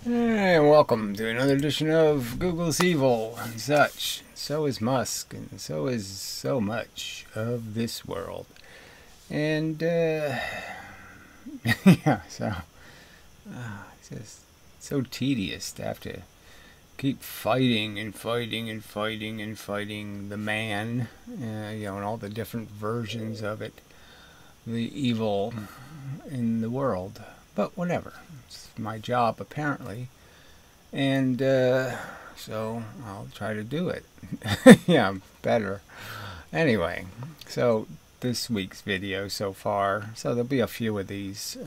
And welcome to another edition of GoogleIsEvil and such. So is Musk, and so is so much of this world. And, yeah, so, it's just so tedious to have to keep fighting and fighting and fighting and fighting the man, and all the different versions of it, the evil in the world. But whatever. It's my job, apparently. And so I'll try to do it. Yeah, better. Anyway, so this week's video so far, so there'll be a few of these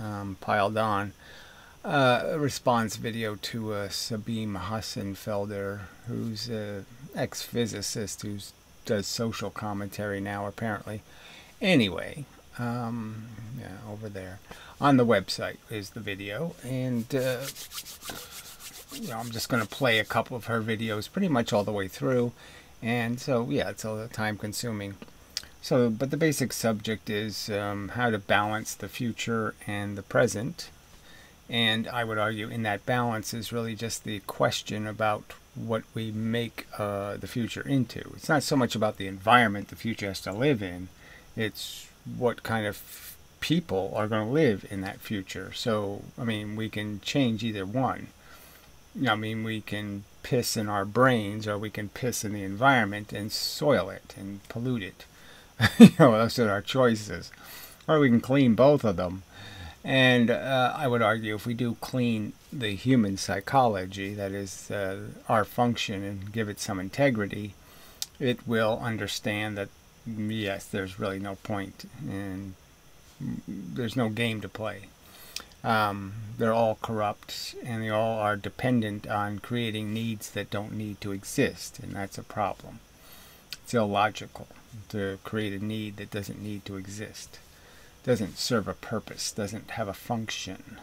piled on. A response video to Sabine Hassenfelder, who's an ex-physicist who does social commentary now, apparently. Anyway, yeah, over there on the website is the video, and I'm just going to play a couple of her videos pretty much all the way through, and so yeah, it's all time consuming. So, but the basic subject is how to balance the future and the present, and I would argue in that balance is really just the question about what we make the future into. It's not so much about the environment the future has to live in, it's what kind of people are going to live in that future. So, I mean, we can change either one. I mean, we can piss in our brains, or we can piss in the environment and soil it and pollute it. Those are our choices. Or we can clean both of them. And I would argue if we do clean the human psychology, that is our function, and give it some integrity, it will understand that yes, there's really no point, and there's no game to play. They're all corrupt, and they all are dependent on creating needs that don't need to exist, and that's a problem. It's illogical to create a need that doesn't need to exist, doesn't serve a purpose, doesn't have a function,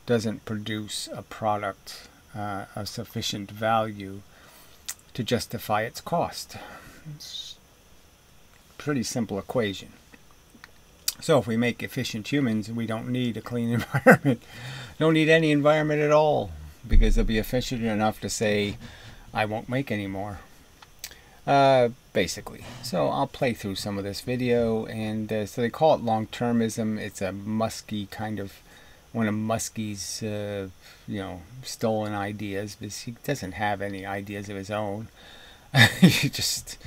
doesn't produce a product of sufficient value to justify its cost. It's pretty simple equation. So if we make efficient humans, we don't need a clean environment. Don't need any environment at all, because they'll be efficient enough to say, I won't make any more. Basically. So I'll play through some of this video, and so they call it long-termism. It's a Musky kind of, one of Muskie's, stolen ideas, because he doesn't have any ideas of his own. He just...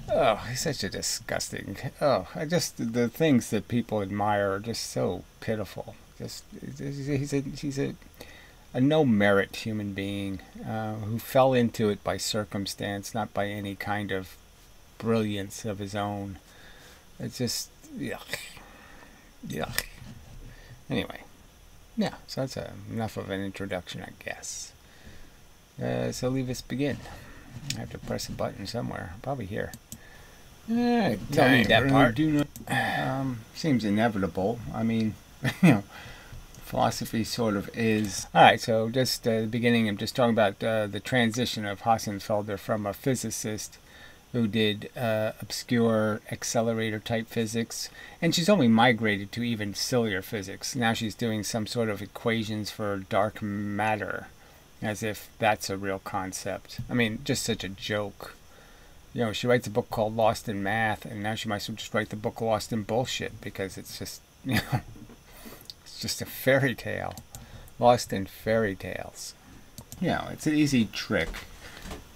Oh, he's such a disgusting... Oh, the things that people admire are just so pitiful. He's a no-merit human being who fell into it by circumstance, not by any kind of brilliance of his own. It's just... Yuck. Yuck. Anyway. Yeah, so that's enough of an introduction, I guess. So leave us begin. I have to press a button somewhere. Probably here. Tell me that part. Seems inevitable. I mean, philosophy sort of is. Alright, so just the beginning, I'm just talking about the transition of Hassenfelder from a physicist who did obscure accelerator type physics, and she's only migrated to even sillier physics. Now she's doing some sort of equations for dark matter, as if that's a real concept. I mean, just such a joke. She writes a book called Lost in Math, and now she might as well just write the book Lost in Bullshit, because it's just, it's just a fairy tale. Lost in fairy tales. It's an easy trick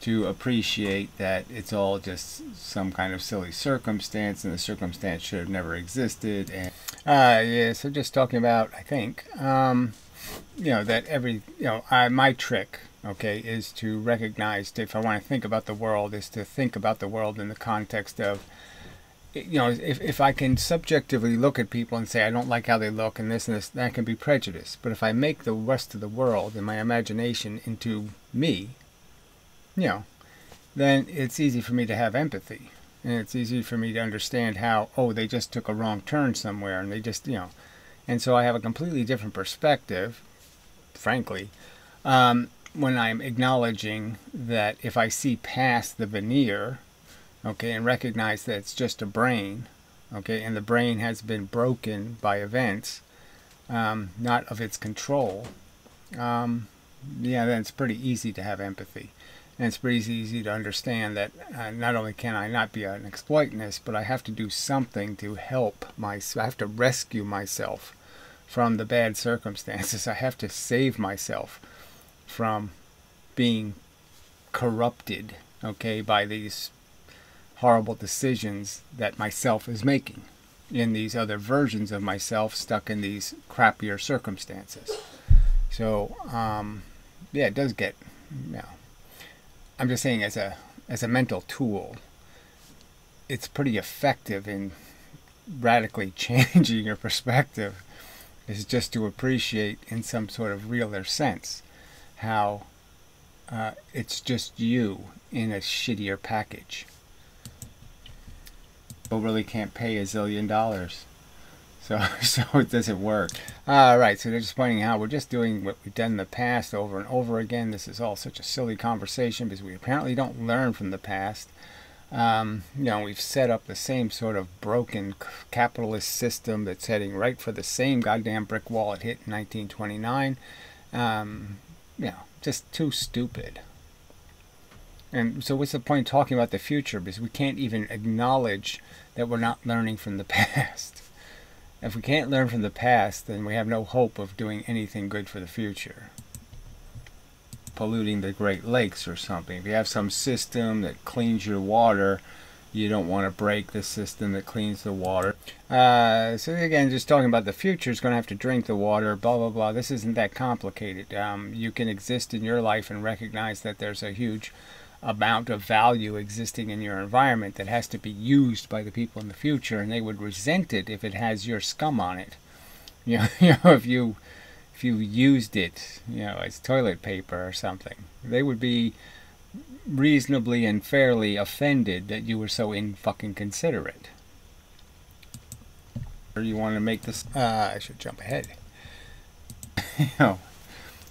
to appreciate that it's all just some kind of silly circumstance, and the circumstance should have never existed. And yeah, so just talking about, I think, that my trick, okay, is to recognize, if I want to think about the world, is to think about the world in the context of, if I can subjectively look at people and say, I don't like how they look and this, that can be prejudice. But if I make the rest of the world in my imagination into me, then it's easy for me to have empathy. And it's easy for me to understand how, oh, they just took a wrong turn somewhere, and they just, and so I have a completely different perspective, frankly, when I'm acknowledging that if I see past the veneer, okay, and recognize that it's just a brain, okay, and the brain has been broken by events, not of its control, yeah, then it's pretty easy to have empathy. And it's pretty easy to understand that not only can I not be an exploitionist, but I have to do something to help myself. I have to rescue myself from the bad circumstances. I have to save myself from being corrupted, okay, by these horrible decisions that myself is making in these other versions of myself stuck in these crappier circumstances. So, yeah, it does get, you know, I'm just saying as a mental tool, it's pretty effective in radically changing your perspective, is just to appreciate in some sort of realer sense how it's just you in a shittier package, but really can't pay $1 zillion. So it doesn't work. Alright, so they're just pointing out we're just doing what we've done in the past over and over again. This is all such a silly conversation because we apparently don't learn from the past. You know, we've set up the same sort of broken capitalist system that's heading right for the same goddamn brick wall it hit in 1929. You know, just too stupid. And so what's the point of talking about the future? Because we can't even acknowledge that we're not learning from the past. If we can't learn from the past, then we have no hope of doing anything good for the future. Polluting the Great Lakes or something. If you have some system that cleans your water, you don't want to break the system that cleans the water. So again, just talking about the future, is going to have to drink the water, blah, blah, blah. This isn't that complicated. You can exist in your life and recognize that there's a huge amount of value existing in your environment that has to be used by the people in the future, and they would resent it if it has your scum on it. You know, if you used it, you know, as toilet paper or something, they would be reasonably and fairly offended that you were so fucking considerate. Or you want to make this? I should jump ahead. You know.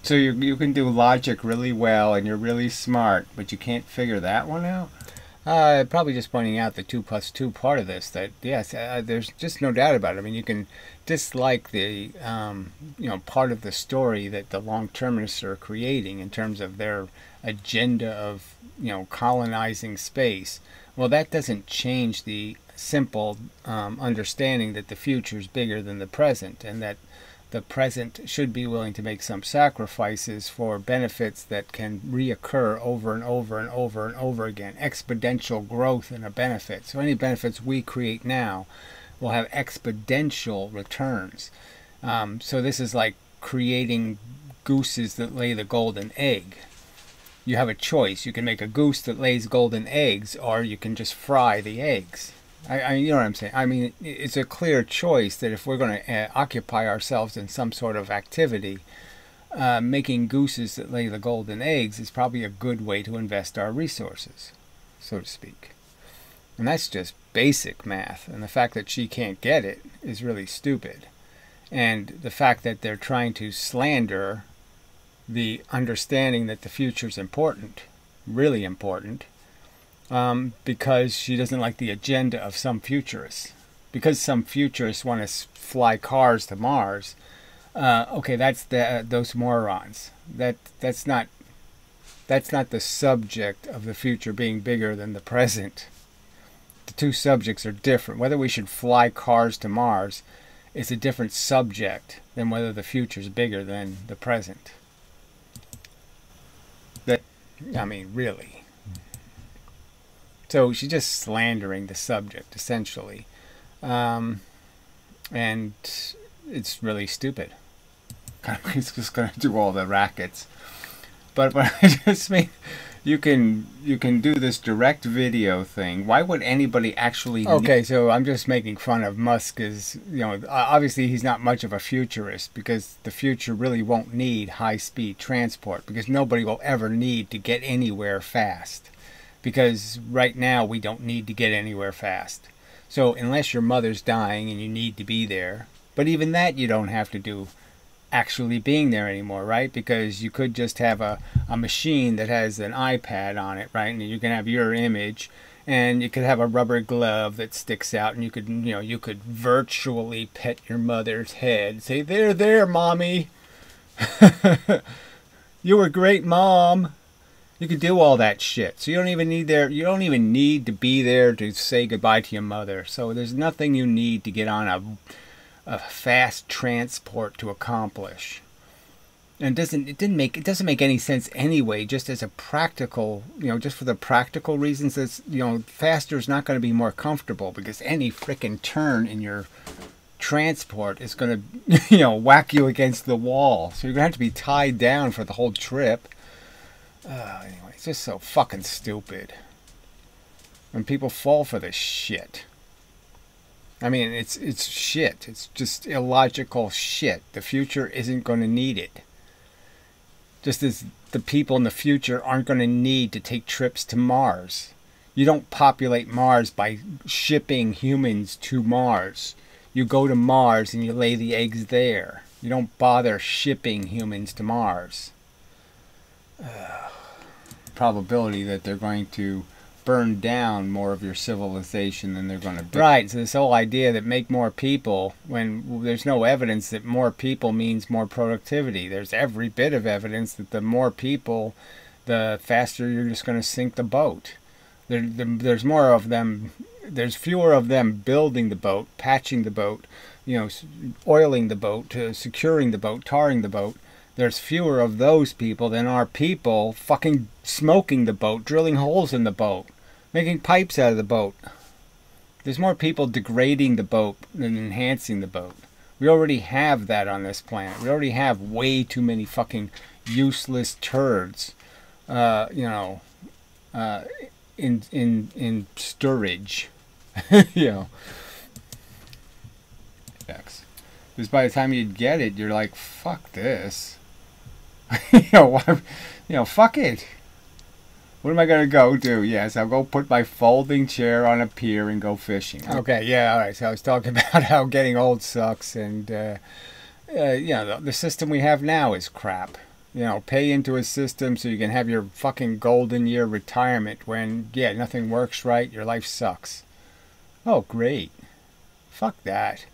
So you can do logic really well and you're really smart, but you can't figure that one out? Probably just pointing out the 2 plus 2 part of this, that yes, there's just no doubt about it. I mean, you can dislike the you know, part of the story that the long-termists are creating in terms of their agenda of, you know, colonizing space. Well, that doesn't change the simple understanding that the future is bigger than the present, and that the present should be willing to make some sacrifices for benefits that can reoccur over and over and over and over again. Exponential growth in a benefit. So any benefits we create now will have exponential returns. So this is like creating gooses that lay the golden egg. You have a choice. You can make a goose that lays golden eggs, or you can just fry the eggs. You know what I'm saying? I mean, it's a clear choice that if we're going to occupy ourselves in some sort of activity, making gooses that lay the golden eggs is probably a good way to invest our resources, so to speak. And that's just basic math. And the fact that she can't get it is really stupid. And the fact that they're trying to slander the understanding that the future is important, really important, because she doesn't like the agenda of some futurists. Because some futurists want to fly cars to Mars, okay, that's those morons. That's not the subject of the future being bigger than the present. The two subjects are different. Whether we should fly cars to Mars is a different subject than whether the future is bigger than the present. I mean, really. So she's just slandering the subject, essentially. And it's really stupid. It's just going to do all the rackets. But I just mean, you can do this direct video thing. Why would anybody actually... Okay, so I'm just making fun of Musk as, you know, obviously he's not much of a futurist, because the future really won't need high-speed transport, because nobody will ever need to get anywhere fast. Because right now we don't need to get anywhere fast. So unless your mother's dying and you need to be there, but even that you don't have to do actually being there anymore, right? Because you could just have a machine that has an iPad on it, right? And you can have your image, and you could have a rubber glove that sticks out, and you could virtually pet your mother's head, say, "There, mommy." You were great, Mom. You could do all that shit. So you don't even need to be there to say goodbye to your mother. So there's nothing you need to get on a fast transport to accomplish. And it doesn't make any sense anyway, just as a practical, just for the practical reasons that, faster is not going to be more comfortable, because any frickin' turn in your transport is going to, whack you against the wall. So you're going to have to be tied down for the whole trip. Anyway, it's just so fucking stupid. And people fall for this shit. I mean, it's shit. It's just illogical shit. The future isn't going to need it. Just as the people in the future aren't going to need to take trips to Mars. You don't populate Mars by shipping humans to Mars. You go to Mars and you lay the eggs there. You don't bother shipping humans to Mars. Probability that they're going to burn down more of your civilization than they're going to build. Right, so this whole idea that make more people, when there's no evidence that more people means more productivity. There's every bit of evidence that the more people, the faster you're just going to sink the boat. There's more of them, there's fewer of them building the boat, patching the boat, oiling the boat, securing the boat, tarring the boat. There's fewer of those people than are people fucking smoking the boat, drilling holes in the boat, making pipes out of the boat. There's more people degrading the boat than enhancing the boat. We already have that on this planet. We already have way too many fucking useless turds, in storage, Because by the time you get it, you're like, fuck this. Fuck it. What am I going to go do? Yes, I'll go put my folding chair on a pier and go fishing. Okay, yeah, all right. So I was talking about how getting old sucks, and, the system we have now is crap. Pay into a system so you can have your fucking golden year retirement when, nothing works right, your life sucks. Oh, great. Fuck that.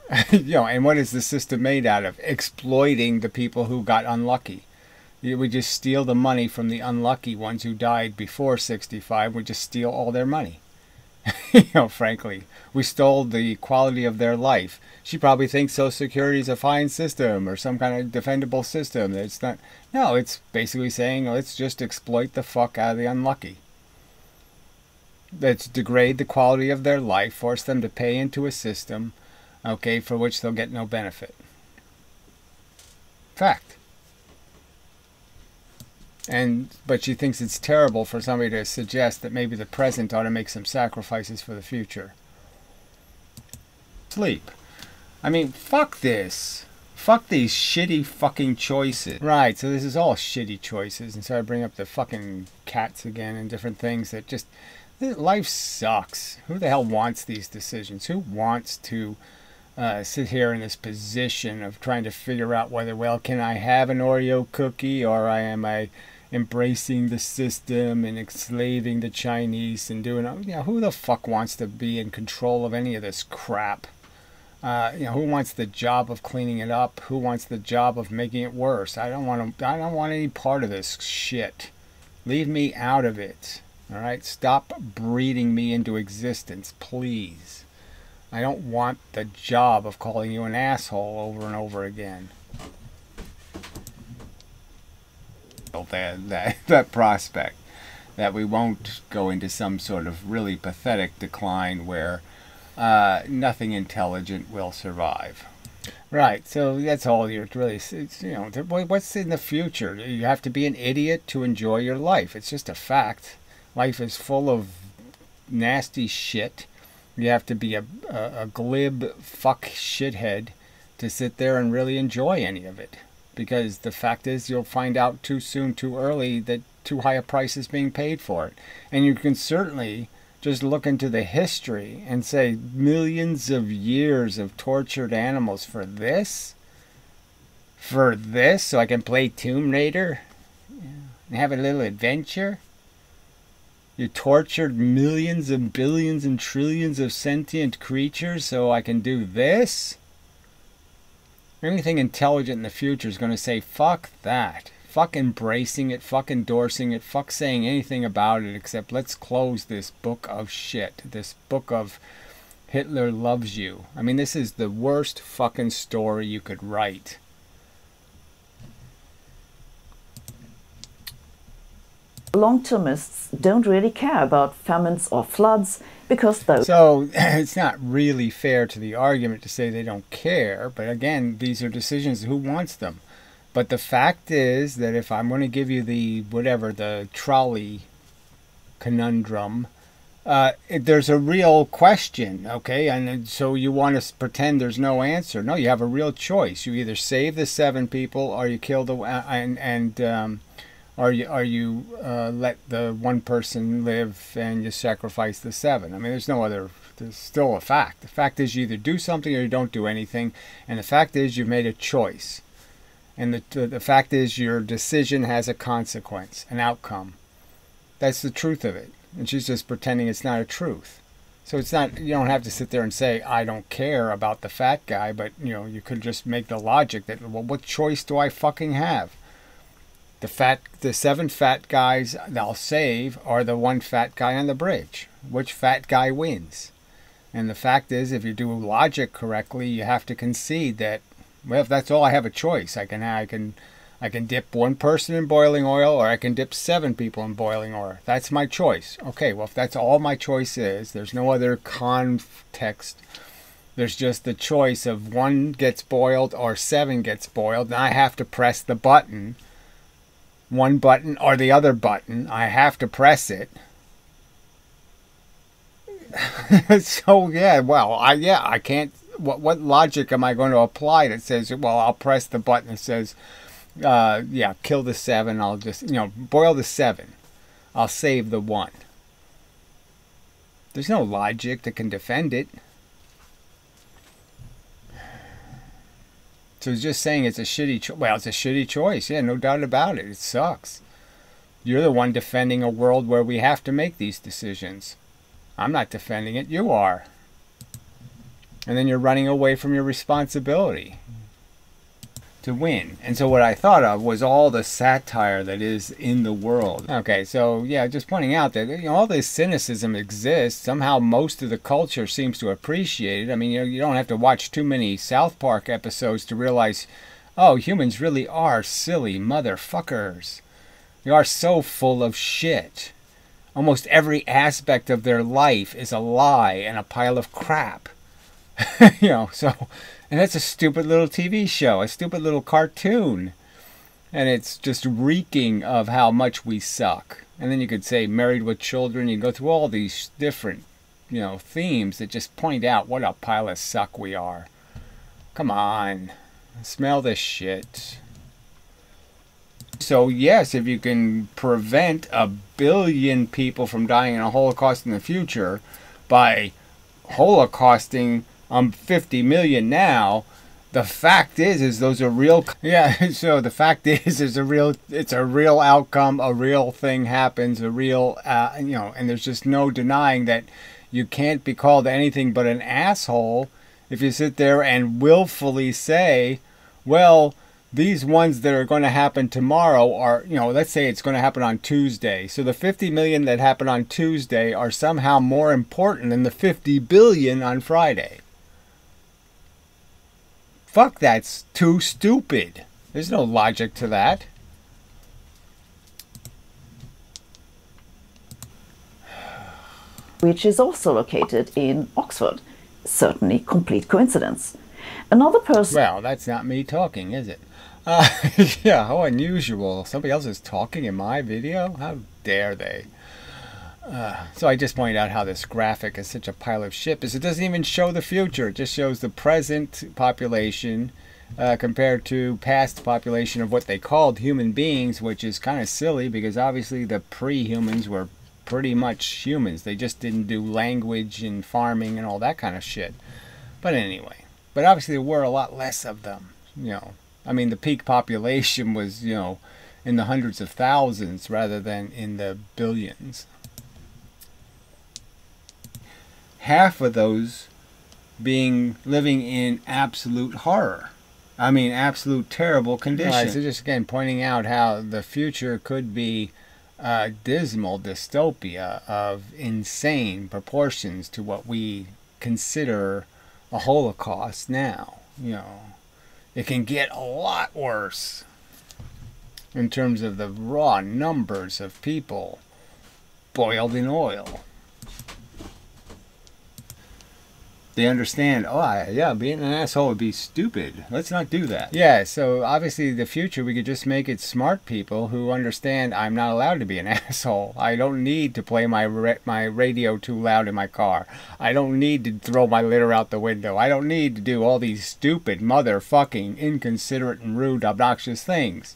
And what is the system made out of? Exploiting the people who got unlucky. We just steal the money from the unlucky ones who died before 65. We just steal all their money. Frankly. We stole the quality of their life. She probably thinks Social Security is a fine system or some kind of defendable system. It's not. No, it's basically saying, let's just exploit the fuck out of the unlucky. Let's degrade the quality of their life, force them to pay into a system, for which they'll get no benefit. Fact. But she thinks it's terrible for somebody to suggest that maybe the present ought to make some sacrifices for the future. Sleep. I mean, fuck this. Fuck these shitty fucking choices. Right, so this is all shitty choices. And so I bring up the fucking cats again and different things that just... Life sucks. Who the hell wants these decisions? Who wants to sit here in this position of trying to figure out whether, can I have an Oreo cookie, or am I embracing the system and enslaving the Chinese and doing... who the fuck wants to be in control of any of this crap? Who wants the job of cleaning it up? Who wants the job of making it worse? I don't want any part of this shit. Leave me out of it. All right? Stop breeding me into existence, please. I don't want the job of calling you an asshole over and over again. That prospect that we won't go into some sort of really pathetic decline where nothing intelligent will survive. Right, so that's all you're really, what's in the future? You have to be an idiot to enjoy your life. It's just a fact. Life is full of nasty shit. You have to be a glib fuck shithead to sit there and really enjoy any of it. Because the fact is, you'll find out too soon, too early, that too high a price is being paid for it. And you can certainly just look into the history and say, millions of years of tortured animals for this? For this? So I can play Tomb Raider? And have a little adventure? You tortured millions and billions and trillions of sentient creatures so I can do this? Anything intelligent in the future is going to say, fuck that. Fuck embracing it, fuck endorsing it, fuck saying anything about it except let's close this book of shit. This book of Hitler loves you. I mean, this is the worst fucking story you could write. Long-termists don't really care about famines or floods because those... So it's not really fair to the argument to say they don't care, but again, these are decisions, who wants them? But the fact is that if I'm going to give you the, whatever, the trolley conundrum, there's a real question, okay? And so you want to pretend there's no answer. No, you have a real choice. You either save the 7 people or you kill the, or you let the 1 person live and you sacrifice the 7. I mean, there's no other, there's still a fact. The fact is you either do something or you don't do anything. And the fact is you've made a choice. And the fact is your decision has a consequence, an outcome. That's the truth of it. And she's just pretending it's not a truth. So it's not, you don't have to sit there and say, I don't care about the fat guy, but, you know, you could just make the logic that, well, what choice do I fucking have? The 7 fat guys I'll save are the 1 fat guy on the bridge. Which fat guy wins? And the fact is, if you do logic correctly, you have to concede that, well, if that's all, I have a choice. I can dip 1 person in boiling oil, or I can dip 7 people in boiling oil. That's my choice. Okay, well, if that's all my choice is, there's no other context. There's just the choice of 1 gets boiled or 7 gets boiled, and I have to press the button. 1 button or the other button. I have to press it. So, yeah, well, I can't... What logic am I going to apply that says, well, I'll press the button that says, yeah, kill the 7. I'll just, you know, boil the 7. I'll save the 1. There's no logic that can defend it. So it's just saying it's a shitty choice. Well, it's a shitty choice. Yeah, no doubt about it. It sucks. You're the one defending a world where we have to make these decisions. I'm not defending it. You are. And then you're running away from your responsibility to win. And so what I thought of was all the satire that is in the world. Okay, so yeah, just pointing out that, you know, all this cynicism exists. Somehow most of the culture seems to appreciate it. I mean, you don't have to watch too many South Park episodes to realize, oh, humans really are silly motherfuckers. They are so full of shit. Almost every aspect of their life is a lie and a pile of crap. You know, so, and that's a stupid little TV show, a stupid little cartoon. And it's just reeking of how much we suck. And then you could say Married with Children. You go through all these different, you know, themes that just point out what a pile of suck we are. Come on. Smell this shit. So yes, if you can prevent 1 billion people from dying in a Holocaust in the future by holocausting 50 million now, the fact is those are real. Yeah, so the fact is it's a real outcome, a real thing happens, a real, you know, and there's just no denying that you can't be called anything but an asshole if you sit there and willfully say, well, these ones that are going to happen tomorrow are, you know, let's say it's going to happen on Tuesday. So the 50 million that happen on Tuesday are somehow more important than the 50 billion on Friday. Fuck, that's too stupid. There's no logic to that. which is also located in Oxford. Certainly complete coincidence. Another person... Well, that's not me talking, is it? Yeah, how unusual. Somebody else is talking in my video? How dare they? So I just pointed out how this graphic is such a pile of shit, because it doesn't even show the future. It just shows the present population compared to past population of what they called human beings, which is kind of silly because obviously the pre-humans were pretty much humans. They just didn't do language and farming and all that kind of shit. But anyway, but obviously there were a lot less of them, you know. I mean, the peak population was, you know, in the hundreds of thousands rather than in the billions. Half of those living in absolute horror. I mean, absolute terrible condition. Right, so just again pointing out how the future could be a dismal dystopia of insane proportions to what we consider a Holocaust now. You know, it can get a lot worse in terms of the raw numbers of people boiled in oil. They understand, yeah, being an asshole would be stupid. Let's not do that. Yeah, so obviously the future, we could just make it smart people who understand I'm not allowed to be an asshole. I don't need to play my radio too loud in my car. I don't need to throw my litter out the window. I don't need to do all these stupid, motherfucking, inconsiderate and rude, obnoxious things.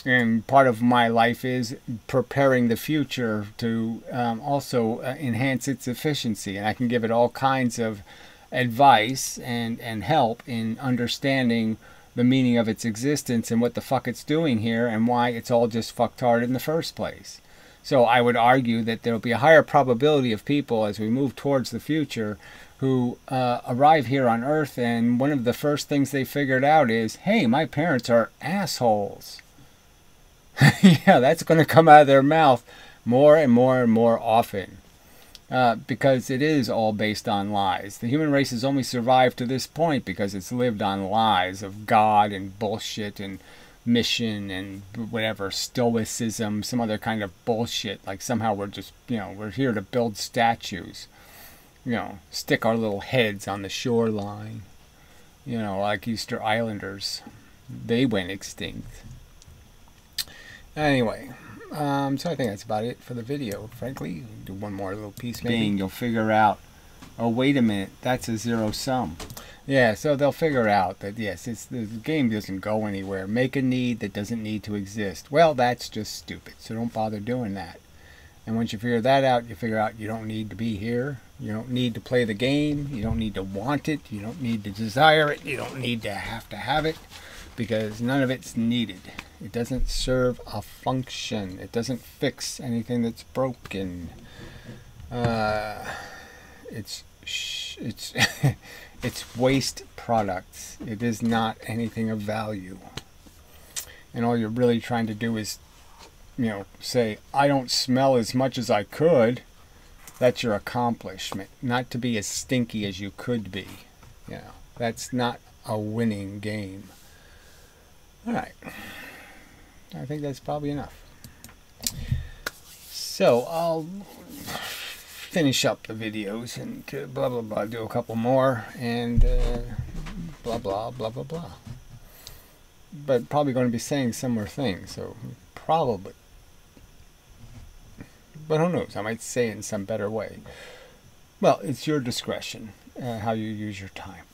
And part of my life is preparing the future to also enhance its efficiency. And I can give it all kinds of advice and help in understanding the meaning of its existence and what the fuck it's doing here and why it's all just fucktard in the first place. So I would argue that there will be a higher probability of people as we move towards the future who arrive here on Earth, and one of the first things they figured out is, hey, my parents are assholes. Yeah, that's going to come out of their mouth more and more and more often because it is all based on lies. The human race has only survived to this point because it's lived on lies of God and bullshit and mission and whatever, stoicism, some other kind of bullshit. Like somehow we're just, we're here to build statues, stick our little heads on the shoreline, like Easter Islanders. They went extinct. Anyway, so I think that's about it for the video, frankly. Do one more little piece maybe. You'll figure out, oh, wait a minute, that's a zero sum. Yeah, so they'll figure out that, yes, the game doesn't go anywhere. Make a need that doesn't need to exist. Well, that's just stupid, so don't bother doing that. And once you figure that out, you figure out you don't need to be here. You don't need to play the game. You don't need to want it. You don't need to desire it. You don't need to have it. Because none of it's needed. It doesn't serve a function. It doesn't fix anything that's broken. It's it's waste products. It is not anything of value. And all you're really trying to do is, say, I don't smell as much as I could. That's your accomplishment. Not to be as stinky as you could be. That's not a winning game. Alright, I think that's probably enough. So I'll finish up the videos and blah blah blah, do a couple more and blah blah blah blah blah. But probably going to be saying similar things, so probably. But who knows, I might say it in some better way. Well, it's your discretion how you use your time.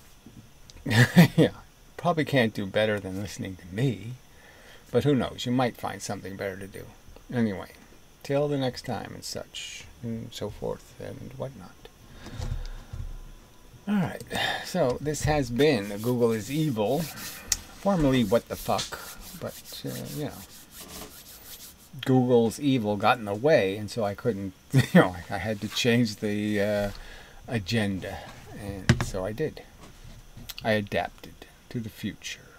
Yeah. Probably can't do better than listening to me, but who knows, you might find something better to do. Anyway, till the next time and such, and so forth and whatnot. Alright, so this has been Google is Evil, formerly What the Fuck, but, Google's evil got in the way, and so I couldn't, I had to change the agenda, and so I did. I adapted to the future,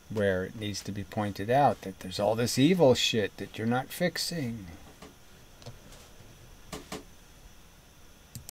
where it needs to be pointed out that there's all this evil shit that you're not fixing.